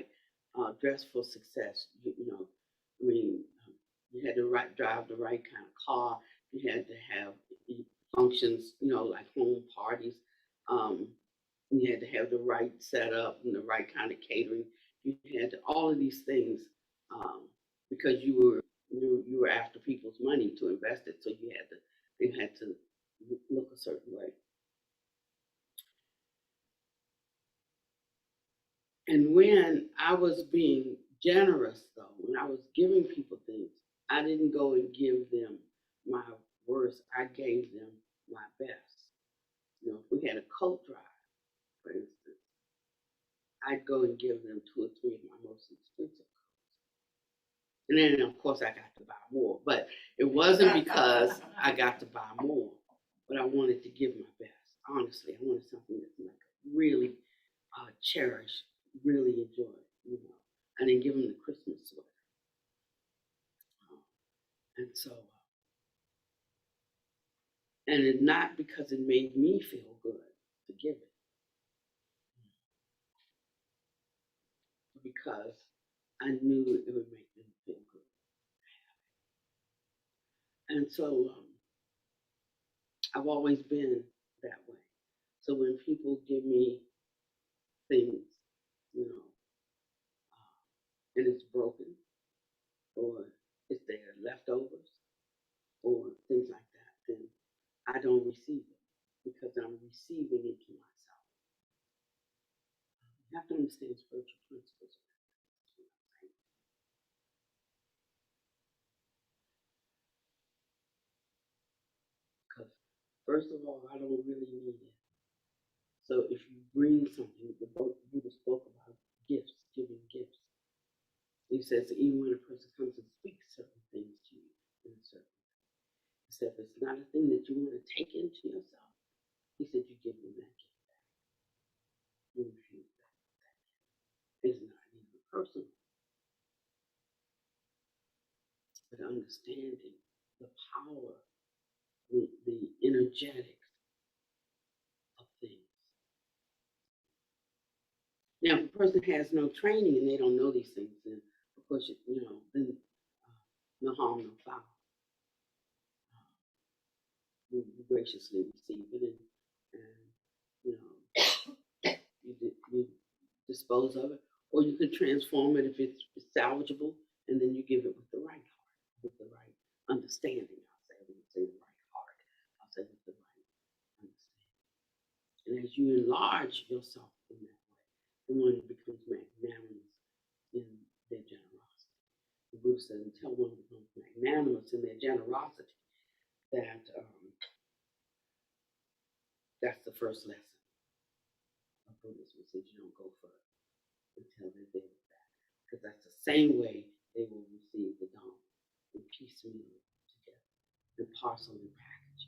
[SPEAKER 1] dress for success. I mean, you had to drive the right kind of car. You had to have functions, like home parties. Um, you had to have the right setup and the right kind of catering. You had all of these things because you were after people's money to invest it, so they had to look a certain way. And when I was being generous, though, when I was giving people things, I didn't go and give them my worst. I gave them my best. If we had a coat drive, for instance, I'd go and give them 2 or 3 of my most expensive coats. And then, of course, I got to buy more. But it wasn't because I got to buy more, but I wanted to give my best. Honestly, I wanted something that's really cherish, really enjoy. I didn't give them the Christmas sweater, and so, and it not because it made me feel good to give it, because I knew it would make them feel good, and so I've always been that way. So when people give me things, you know, and it's broken, or if they're leftovers, or things like that, then I don't receive it because I'm receiving it to myself. You have to understand spiritual principles. Because first of all, I don't really need it. So if you bring something, the Buddha spoke about gifts, giving gifts. He says even when a person comes and speaks certain things to you in a certain way, he said if it's not a thing that you want to take into yourself, he said you give them that gift back. You refuse that. It's not even personal, but understanding the power, the energetics of things. Now, if a person has no training and they don't know these things, then of course, then no harm, no foul. You graciously receive it, and you dispose of it, or you can transform it if it's salvageable, and then you give it with the right heart, with the right understanding. I'll say, I wouldn't say the right heart. I'll say with the right understanding. And as you enlarge yourself in that way, the one becomes magnanimous in their generosity. The Buddha said, until one becomes magnanimous in their generosity, that's the first lesson of Buddhism. Says you don't go further until they're there with that, because that's the same way they will receive the Dharma in piecemeal together, in parcel and package,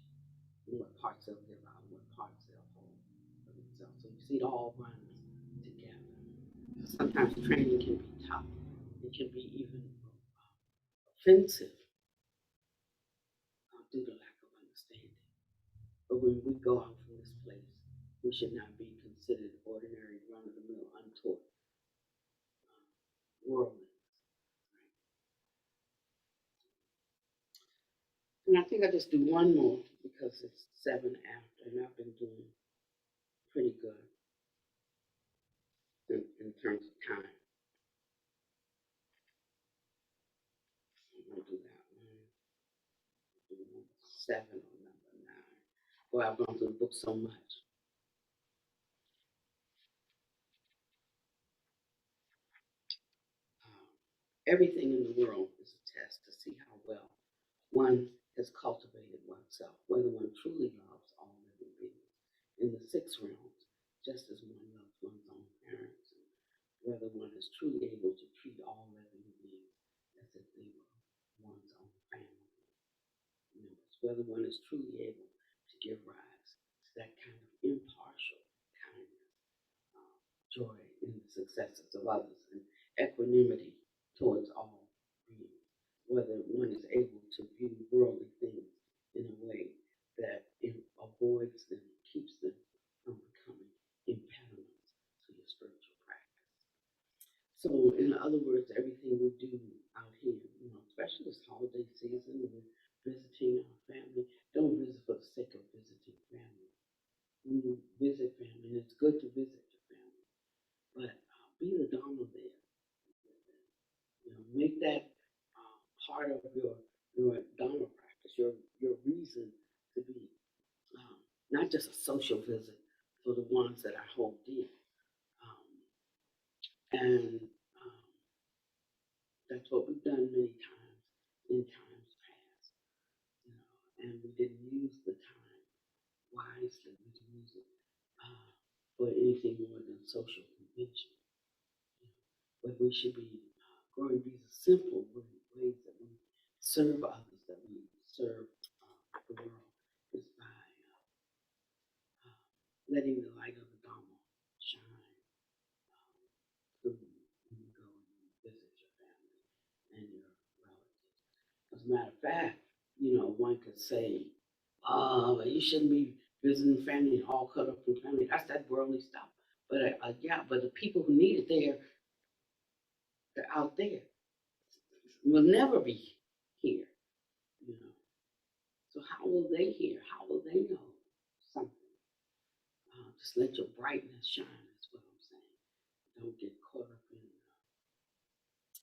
[SPEAKER 1] and what parts they'll give out, and what parts they'll hold for themselves. So you see, it all runs together. Sometimes training can be tough. It can be even offensive due to lack of understanding. But when we go out from this place, we should not be considered ordinary, run-of-the-mill, untaught worldlings. Right? And I think I'll just do one more because it's 7 after, and I've been doing pretty good in terms of time. I'm going to do that one. Do number 7 or number 9. Boy, I've gone through the book so much. Everything in the world is a test to see how well one has cultivated oneself, whether one truly loves all living beings in the 6 realms, just as one loves one's own parents, and whether one is truly able to treat all living beings as if they were one's own family members, whether one is truly able give rise to that kind of impartial kindness, joy in the successes of others, and equanimity towards all beings, whether one is able to view worldly things in a way that avoids them, keeps them from becoming impediments to your spiritual practice. So, in other words, everything we do out here, especially this holiday season, we're visiting our family. Don't visit for the sake of visiting family. You visit family, and it's good to visit your family, but be the Dharma there. Make that part of your Dharma practice, your reason to be, not just a social visit for the ones that I hold dear. And that's what we've done many times in times past, and we didn't use the time wisely. We didn't use it for anything more than social convention. But we should be growing these simple ways that we serve others, that we serve the world, is by letting the light of the Dharma shine through when you go and visit your family and your relatives. As a matter of fact, one could say, but you shouldn't be visiting family and all cut up from family. That's that worldly stuff. But but the people who need it there, they're out there. Will never be here, So how will they hear? How will they know something? Just let your brightness shine, is what I'm saying. Don't get caught up in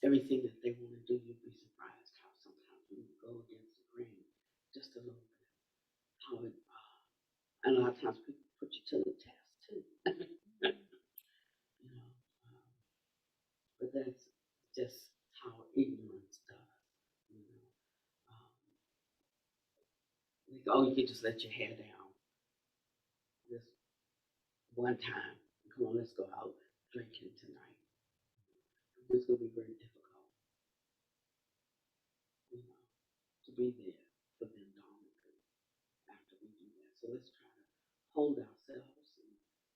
[SPEAKER 1] everything that they want to do. You'd be surprised how sometimes when you go against the grain, just a little bit, how it, and a lot of times people put you to the test too. But that's just how ignorance does. You can just let your hair down this one time. Come on, let's go out drinking tonight. It's going to be very difficult, to be there for them dominantly after we do that. So let's try to hold ourselves and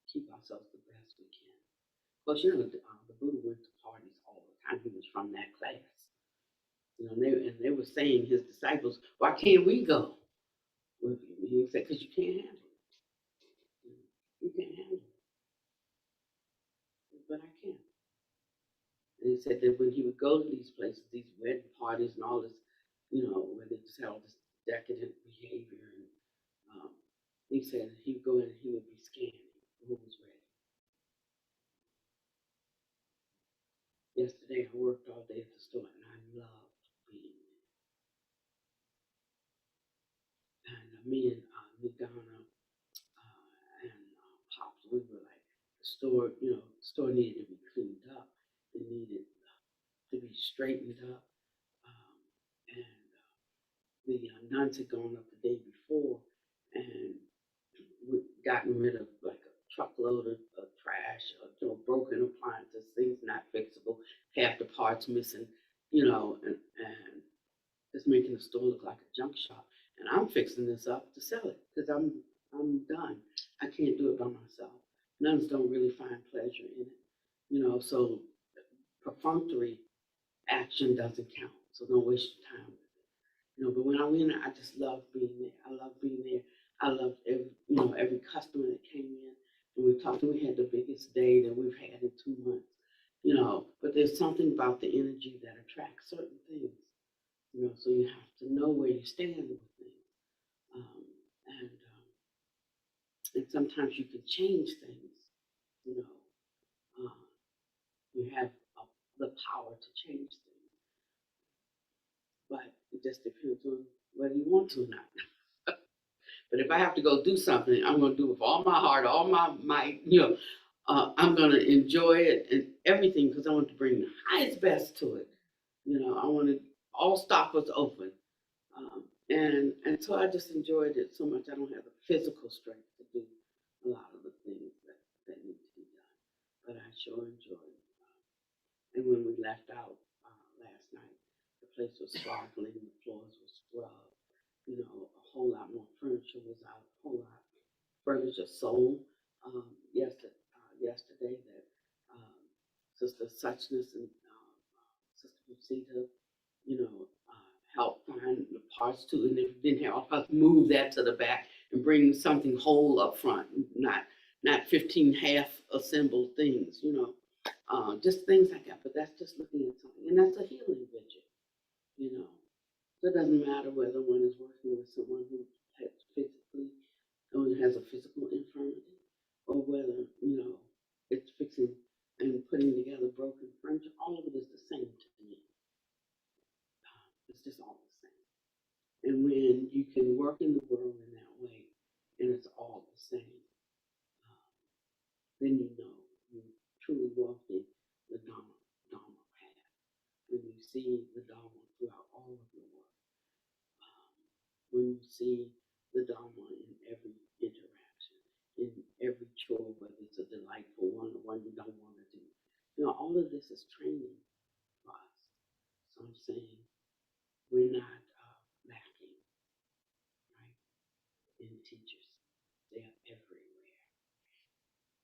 [SPEAKER 1] keep ourselves the best we can. Of course, the Buddha went to parties all the time. He was from that class. And they were saying, his disciples, why can't we go with you? He said, because you can't handle it. You can't handle it. But I can. And he said that when he would go to these places, these wedding parties and all this, where they just had all this decadent behavior, and he said he would go in and he would be scanning who was ready. Yesterday I worked all day at the store, and I loved being there. And me and Madonna and Pops, we were like, the store needed to be cleaned up. It needed to be straightened up. And the nuns had gone up the day before and we'd gotten rid of like a truckload of trash, or broken appliances, things not fixable, half the parts missing, and just making the store look like a junk shop. And I'm fixing this up to sell it because I'm done. I can't do it by myself. Nuns don't really find pleasure in it, so perfunctory action doesn't count. So don't waste your time with it. But when I went, I just loved being there. I loved being there. I loved every customer that came in. And we talked, and we had the biggest day that we've had in 2 months. But there's something about the energy that attracts certain things. So you have to know where you stand with things. And sometimes you can change things. You have the power to change things. But it just depends on whether you want to or not. But if I have to go do something, I'm going to do it with all my heart, all my might. I'm going to enjoy it and everything because I want to bring the highest best to it. I want to all stop was open. And so I just enjoyed it so much. I don't have the physical strength to do a lot of the things that need to be done. But I sure enjoyed it. And when we left out last night, the place was sparkling, the floors were scrubbed, a whole lot more furniture was out, a whole lot furniture sold. Yesterday that Sister Suchness and Sister Rosita, helped find the parts too, and if you didn't have, I'll move that to the back and bring something whole up front, not 15 half assembled things, just things like that. But that's just looking at something, and that's a healing vigil. So it doesn't matter whether one is working with someone who has physically or has a physical infirmity, or whether it's fixing and putting together broken furniture. All of it is the same to me. It's just all the same. And when you can work in the world in that way, and it's all the same, then you truly walking the Dharma path. When you see the Dharma throughout all of your work, when you see the Dharma in every interaction, in every chore, whether it's a delightful one or one you don't want to do, all of this is training for us. So I'm saying we're not lacking, right, in teachers. They are everywhere,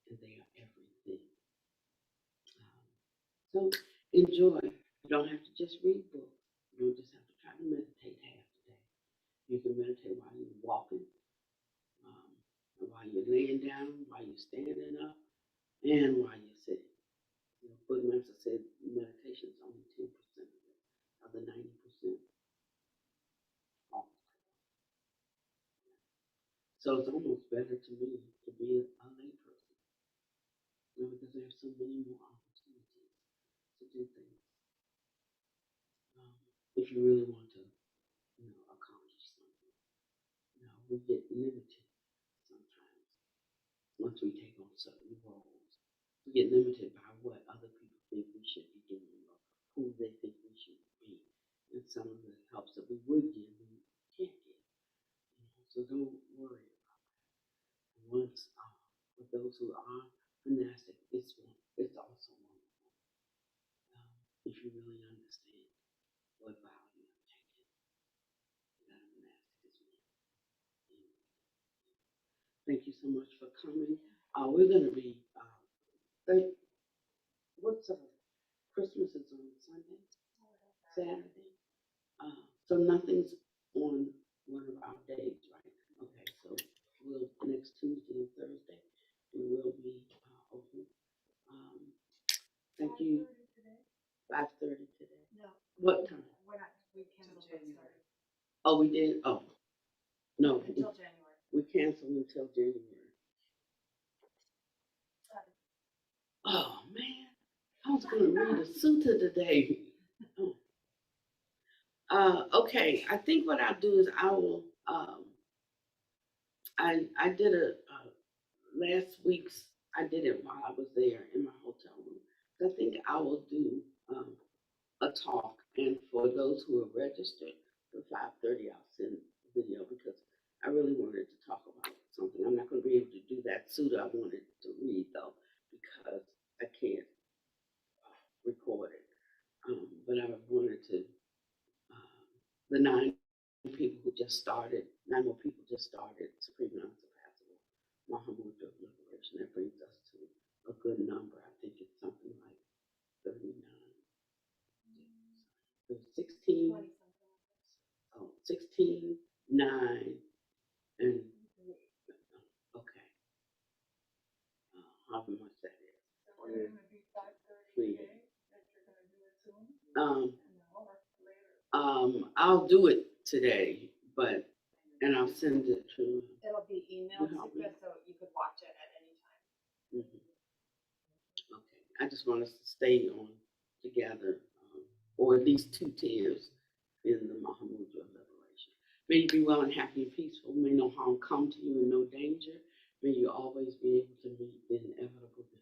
[SPEAKER 1] and they are everything. So enjoy. You don't have to just read books. You don't just have to try to meditate half the day. You can meditate while you're walking, while you're laying down, while you're standing up, and while you're sitting. Buddha said meditation is only 10% of the 90%. So it's almost better to me to be a lay person, because there's so many more opportunities to do things. If you really want to, accomplish something, we get limited sometimes once we take on certain roles. We get limited by what other people think we should be doing or who they think we should be. And some of the helps that we would give, we can't give. So don't worry about that. Once, for those who are monastic, it's also wonderful. If you really understand what value I'm taking, that a monastic is meant. Thank you so much for coming. We're going to be, Christmas is on Sunday, Saturday. So nothing's on one of our days, right? Okay, so next Tuesday and Thursday, we will be open. Thank you. 5:30 today. No. What time? We canceled January. Oh, we did? Oh, no. Until January. We canceled until January. Oh, man. I was going to read a sutta today. Okay, I think what I'll do is I will, I did last week's, I did it while I was there in my hotel room. I think I will do a talk, and for those who are registered for 5:30, I'll send a video because I really wanted to talk about something. I'm not going to be able to do that sutta I wanted to read though, because I can't record it. But I wanted to, the 9 more people just started Supreme and Unsurpassable Mahamudra of Liberation. That brings us to a good number. I think it's something like 39. There's 16, 16, 9, and okay. However much that is. So we're going to be 5:30 today, that you're going to do it soon? I'll do it today, and I'll send it to.
[SPEAKER 2] It'll be emailed to you, so you could watch it at any time.
[SPEAKER 1] Mm-hmm. Okay, I just want us to stay on together, or at least 2 tiers in the Mahamudra of Liberation. May you be well and happy and peaceful. May no harm come to you and no danger. May you always be able to meet the inevitable